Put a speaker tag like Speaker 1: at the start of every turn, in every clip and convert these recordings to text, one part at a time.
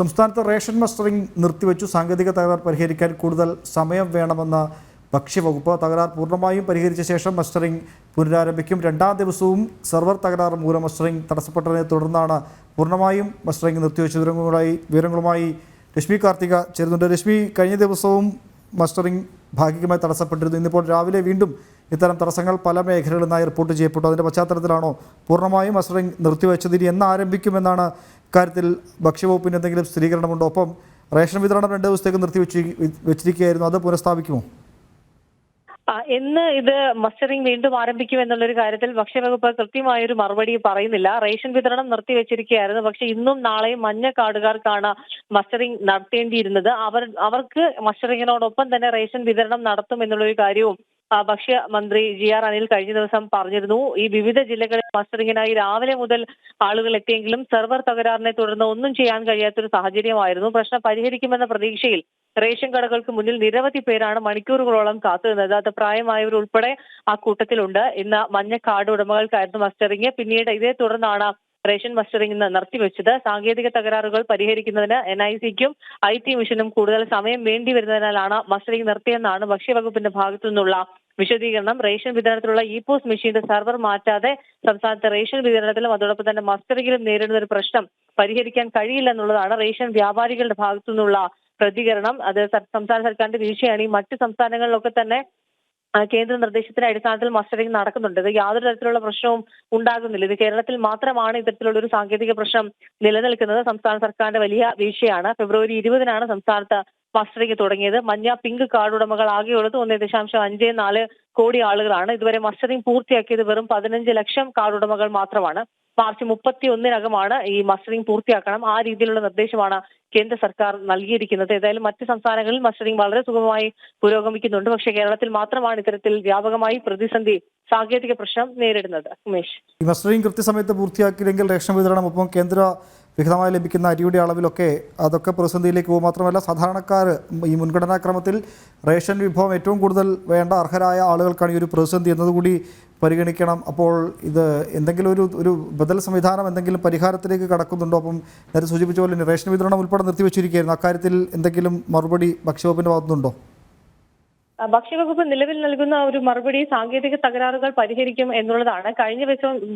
Speaker 1: സംസ്ഥാനത്ത് ration mustering നിർത്തിവെച്ചു. സാങ്കേതിക തകരാർ പരിഹരിക്കാൻ കൂടുതൽ സമയം വേണമെന്ന ഭക്ഷ്യവകുപ്പ്. തകരാർ പൂർണ്ണമായും പരിഹരിച്ച ശേഷം മസ്റ്ററിംഗ് പുനരാരംഭിക്കും. രണ്ടാം ദിവസവും സെർവർ തകരാർ മൂലം മസ്റ്ററിംഗ് തടസ്സപ്പെട്ടതിനെ തുടർന്നാണ് പൂർണ്ണമായും മസ്റ്ററിംഗ് നിർത്തിവെച്ച. വിവരങ്ങളുമായി രശ്മി കാർത്തിക ചേരുന്നുണ്ട്. രശ്മി, കഴിഞ്ഞ ദിവസവും മസ്റ്ററിംഗ് ഭാഗികമായി തടസ്സപ്പെട്ടിരുന്നു. ഇന്നിപ്പോൾ രാവിലെ വീണ്ടും ഇത്തരം തടസ്സങ്ങൾ പല മേഖലകളിൽ നിന്നായി റിപ്പോർട്ട് ചെയ്യപ്പെട്ടു. അതിൻ്റെ പശ്ചാത്തലത്തിലാണോ പൂർണ്ണമായും മസ്റ്ററിംഗ് നിർത്തിവെച്ചത്? ഇനി എന്ന് ആരംഭിക്കുമെന്നാണ് ഇക്കാര്യത്തിൽ ഭക്ഷ്യവകുപ്പിന് എന്തെങ്കിലും സ്ഥിരീകരണമുണ്ടോ? ഒപ്പം റേഷൻ വിതരണം 2 ദിവസത്തേക്ക് വെച്ചിരിക്കുകയായിരുന്നു, അത് പുനഃസ്ഥാപിക്കുമോ?
Speaker 2: എന്ന് ഇത് മസ്റ്ററിംഗ് വീണ്ടും ആരംഭിക്കും എന്നുള്ളൊരു കാര്യത്തിൽ ഭക്ഷ്യവകുപ്പ് കൃത്യമായൊരു മറുപടി പറയുന്നില്ല. റേഷൻ വിതരണം നിർത്തിവെച്ചിരിക്കുകയായിരുന്നു. പക്ഷെ ഇന്നും നാളെയും മഞ്ഞ കാർഡുകാർക്കാണ് മസ്റ്ററിംഗ് നടത്തേണ്ടിയിരുന്നത്. അവർക്ക് മസ്റ്ററിങ്ങിനോടൊപ്പം തന്നെ റേഷൻ വിതരണം നടത്തും എന്നുള്ളൊരു കാര്യവും ഭക്ഷ്യമന്ത്രി GR അനിൽ കഴിഞ്ഞ ദിവസം പറഞ്ഞിരുന്നു. ഈ വിവിധ ജില്ലകളിൽ മസ്റ്ററിങ്ങിനായി രാവിലെ മുതൽ ആളുകൾ എത്തിയെങ്കിലും സെർവർ തകരാറിനെ തുടർന്ന് ഒന്നും ചെയ്യാൻ കഴിയാത്തൊരു സാഹചര്യമായിരുന്നു. പ്രശ്നം പരിഹരിക്കുമെന്ന പ്രതീക്ഷയിൽ റേഷൻ കടകൾക്ക് മുന്നിൽ നിരവധി പേരാണ് മണിക്കൂറുകളോളം കാത്തുനിന്നത്. അത് പ്രായമായവർ ഉൾപ്പെടെ ആ കൂട്ടത്തിലുണ്ട്. ഇന്ന് മഞ്ഞ കാർഡ് ഉടമകൾക്കായിരുന്നു മസ്റ്ററിംഗ്. പിന്നീട് ഇതേ തുടർന്നാണ് റേഷൻ മസ്റ്ററിംഗ് നിർത്തിവെച്ചത്. സാങ്കേതിക തകരാറുകൾ പരിഹരിക്കുന്നതിന് NIC-ക്കും IT മിഷനും കൂടുതൽ സമയം വേണ്ടി വരുന്നതിനാലാണ് മസ്റ്ററിംഗ് നിർത്തിയെന്നാണ് ഭക്ഷ്യവകുപ്പിന്റെ ഭാഗത്തു നിന്നുള്ള വിശദീകരണം. റേഷൻ വിതരണത്തിലുള്ള EPOS മെഷീന്റെ സെർവർ മാറ്റാതെ സംസ്ഥാനത്തെ റേഷൻ വിതരണത്തിലും അതോടൊപ്പം തന്നെ മസ്റ്ററിംഗിലും നേരിടുന്ന ഒരു പ്രശ്നം പരിഹരിക്കാൻ കഴിയില്ല എന്നുള്ളതാണ് റേഷൻ വ്യാപാരികളുടെ ഭാഗത്തു നിന്നുള്ള പ്രതികരണം. അത് സംസ്ഥാന സർക്കാരിന്റെ വീഴ്ചയാണ്. ഈ മറ്റ് സംസ്ഥാനങ്ങളിലൊക്കെ തന്നെ കേന്ദ്ര നിർദ്ദേശത്തിന്റെ അടിസ്ഥാനത്തിൽ മസ്റ്ററിംഗ് നടക്കുന്നുണ്ട്. ഇത് യാതൊരു തരത്തിലുള്ള പ്രശ്നവും ഉണ്ടാകുന്നില്ല. ഇത് കേരളത്തിൽ മാത്രമാണ് ഇത്തരത്തിലുള്ള ഒരു സാങ്കേതിക പ്രശ്നം നിലനിൽക്കുന്നത്. സംസ്ഥാന സർക്കാരിന്റെ വലിയ വീഴ്ചയാണ്. ഫെബ്രുവരി 20-നാണ് സംസ്ഥാനത്ത് മസ്റ്ററിംഗ് തുടങ്ങിയത്. മഞ്ഞ പിങ്ക് കാർഡ് ഉടമകൾ ആകെയുള്ളത് 1.54 കോടി ആളുകളാണ്. ഇതുവരെ മസ്റ്ററിംഗ് പൂർത്തിയാക്കിയത് വെറും 15 ലക്ഷം കാർഡ് ഉടമകൾ മാത്രമാണ്. മാർച്ച് 31-നകമാണ് ഈ മസ്റ്ററിംഗ് പൂർത്തിയാക്കണം. ആ രീതിയിലുള്ള നിർദ്ദേശമാണ് കേന്ദ്ര സർക്കാർ നൽകിയിരിക്കുന്നത്. ഏതായാലും മറ്റ് സംസ്ഥാനങ്ങളിൽ മസ്റ്ററിംഗ് വളരെ സുഗമമായി പുരോഗമിക്കുന്നുണ്ട്. പക്ഷേ കേരളത്തിൽ മാത്രമാണ് ഇത്തരത്തിൽ വ്യാപകമായി പ്രതിസന്ധി സാങ്കേതിക പ്രശ്നം നേരിടുന്നത്. ഉമേഷ്,
Speaker 1: ഈ മസ്റ്ററിംഗ് കൃത്യസമയത്ത് പൂർത്തിയാക്കിയില്ലെങ്കിൽ റേഷൻ വിതരണം ഒപ്പം കേന്ദ്ര വിഹിതമായി ലഭിക്കുന്ന അരിയുടെ അളവിലൊക്കെ അതൊക്കെ പ്രതിസന്ധിയിലേക്ക് പോകും. മാത്രമല്ല സാധാരണക്കാർ ഈ മുൻഗണനാക്രമത്തിൽ റേഷൻ വിഭവം ഏറ്റവും കൂടുതൽ വേണ്ട അർഹരായ ആളുകൾക്കാണ് ഈ ഒരു പ്രതിസന്ധി എന്നതുകൂടി പരിഗണിക്കണം. അപ്പോൾ ഇത് എന്തെങ്കിലും ഒരു ബദൽ സംവിധാനം, എന്തെങ്കിലും പരിഹാരത്തിലേക്ക് കടക്കുന്നുണ്ടോ? അപ്പം നേരത്തെ സൂചിപ്പിച്ച പോലെ റേഷൻ വിതരണം ഉൾപ്പെടെ നിർത്തിവെച്ചിരിക്കുകയായിരുന്നു. അക്കാര്യത്തിൽ എന്തെങ്കിലും മറുപടി ഭക്ഷ്യവകുപ്പിൻ്റെ ഭാഗത്തുനിന്നുണ്ടോ?
Speaker 2: ഭക്ഷ്യവകുപ്പ് നിലവിൽ നൽകുന്ന ഒരു മറുപടി സാങ്കേതിക തകരാറുകൾ പരിഹരിക്കും എന്നുള്ളതാണ്. കഴിഞ്ഞ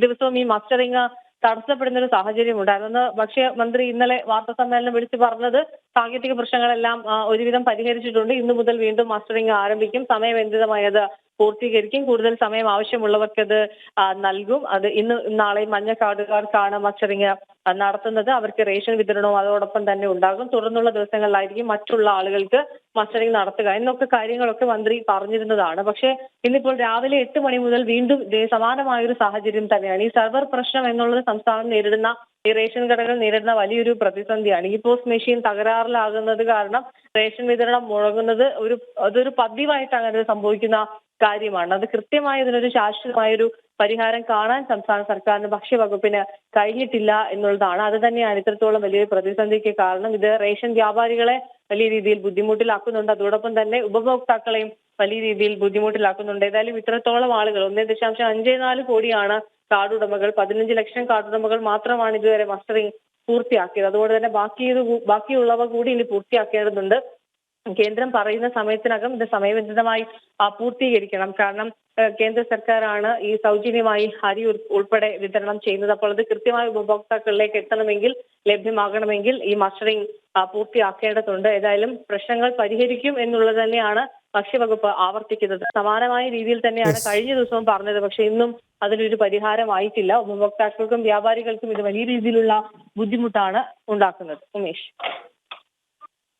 Speaker 2: ദിവസവും ഈ മസ്റ്ററിംഗ് തടസ്സപ്പെടുന്ന ഒരു സാഹചര്യം ഉണ്ടായിരുന്നു. ഭക്ഷ്യമന്ത്രി ഇന്നലെ വാർത്താ സമ്മേളനം വിളിച്ചു പറഞ്ഞത് സാങ്കേതിക പ്രശ്നങ്ങളെല്ലാം ഒരുവിധം പരിഹരിച്ചിട്ടുണ്ട്. ഇന്നു മുതൽ വീണ്ടും മസ്റ്ററിംഗ് ആരംഭിക്കും. സമയബന്ധിതമായത് പൂർത്തീകരിക്കും. കൂടുതൽ സമയം ആവശ്യമുള്ളവർക്കത് നൽകും. അത് ഇന്ന് നാളെ മഞ്ഞ കാർഡുകാർക്കാണ് മസ്റ്ററിംഗ് നടത്തുന്നത്. അവർക്ക് റേഷൻ വിതരണവും അതോടൊപ്പം തന്നെ ഉണ്ടാകും. തുടർന്നുള്ള ദിവസങ്ങളിലായിരിക്കും മറ്റുള്ള ആളുകൾക്ക് മസ്റ്ററിംഗ് നടത്തുക എന്നൊക്കെ കാര്യങ്ങളൊക്കെ മന്ത്രി പറഞ്ഞിരുന്നതാണ്. പക്ഷേ ഇന്നിപ്പോൾ രാവിലെ 8 മണി മുതൽ വീണ്ടും സമാനമായൊരു സാഹചര്യം തന്നെയാണ്. ഈ സെർവർ പ്രശ്നം എന്നുള്ളത് സംസ്ഥാനം നേരിടുന്ന, ഈ റേഷൻ കടകൾ നേരിടുന്ന വലിയൊരു പ്രതിസന്ധിയാണ്. EPOS മെഷീൻ തകരാറിലാകുന്നത് കാരണം റേഷൻ വിതരണം മുടങ്ങുന്നത് അതൊരു പതിവായിട്ട് അങ്ങനെ സംഭവിക്കുന്ന കാര്യമാണ്. അത് കൃത്യമായി ഇതിനൊരു ശാശ്വതമായൊരു പരിഹാരം കാണാൻ സംസ്ഥാന സർക്കാരിന് ഭക്ഷ്യവകുപ്പിന് കഴിഞ്ഞിട്ടില്ല എന്നുള്ളതാണ്. അത് തന്നെയാണ് ഇത്രത്തോളം വലിയൊരു പ്രതിസന്ധിക്ക് കാരണം. ഇത് റേഷൻ വ്യാപാരികളെ വലിയ രീതിയിൽ ബുദ്ധിമുട്ടിലാക്കുന്നുണ്ട്. അതോടൊപ്പം തന്നെ ഉപഭോക്താക്കളെയും വലിയ രീതിയിൽ ബുദ്ധിമുട്ടിലാക്കുന്നുണ്ട്. ഏതായാലും ഇത്രത്തോളം ആളുകൾ 1.54 കോടിയാണ് കാർഡ് ഉടമകൾ. 15 ലക്ഷം കാർഡ് ഉടമകൾ മാത്രമാണ് ഇതുവരെ മസ്റ്ററിംഗ് പൂർത്തിയാക്കിയത്. അതുകൊണ്ട് തന്നെ ബാക്കിയുള്ളവ കൂടി ഇനി പൂർത്തിയാക്കേണ്ടതുണ്ട്. കേന്ദ്രം പറയുന്ന സമയത്തിനകം ഇത് സമയബന്ധിതമായി പൂർത്തീകരിക്കണം. കാരണം കേന്ദ്ര സർക്കാരാണ് ഈ സൗജന്യമായി അരി ഉൾപ്പെടെ വിതരണം ചെയ്യുന്നത്. അപ്പോൾ അത് കൃത്യമായി ഉപഭോക്താക്കളിലേക്ക് എത്തണമെങ്കിൽ, ലഭ്യമാകണമെങ്കിൽ ഈ മസ്റ്ററിംഗ് പൂർത്തിയാക്കേണ്ടതുണ്ട്. ഏതായാലും പ്രശ്നങ്ങൾ പരിഹരിക്കും എന്നുള്ളത് തന്നെയാണ് ഭക്ഷ്യവകുപ്പ് ആവർത്തിക്കുന്നത്. സമാനമായ രീതിയിൽ തന്നെയാണ് കഴിഞ്ഞ ദിവസവും പറഞ്ഞത്. പക്ഷെ ഇന്നും അതിനൊരു പരിഹാരമായിട്ടില്ല. ഉപഭോക്താക്കൾക്കും വ്യാപാരികൾക്കും ഇത് വലിയ രീതിയിലുള്ള ബുദ്ധിമുട്ടാണ് ഉണ്ടാക്കുന്നത്. ഉമേഷ്,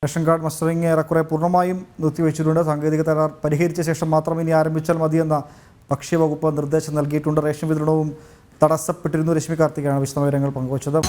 Speaker 1: റേഷൻ കാർഡ് മസ്റ്ററിംഗ് ഏറെക്കുറെ പൂർണ്ണമായും നിർത്തിവെച്ചിട്ടുണ്ട്. സാങ്കേതിക തകരാർ പരിഹരിച്ച ശേഷം മാത്രം ഇനി ആരംഭിച്ചാൽ മതിയെന്ന ഭക്ഷ്യവകുപ്പ് നിർദ്ദേശം നൽകിയിട്ടുണ്ട്. റേഷൻ വിതരണവും തടസ്സപ്പെട്ടിരുന്നു. രശ്മി കാർത്തികയാണ് വിശദവിവരങ്ങൾ പങ്കുവച്ചത്.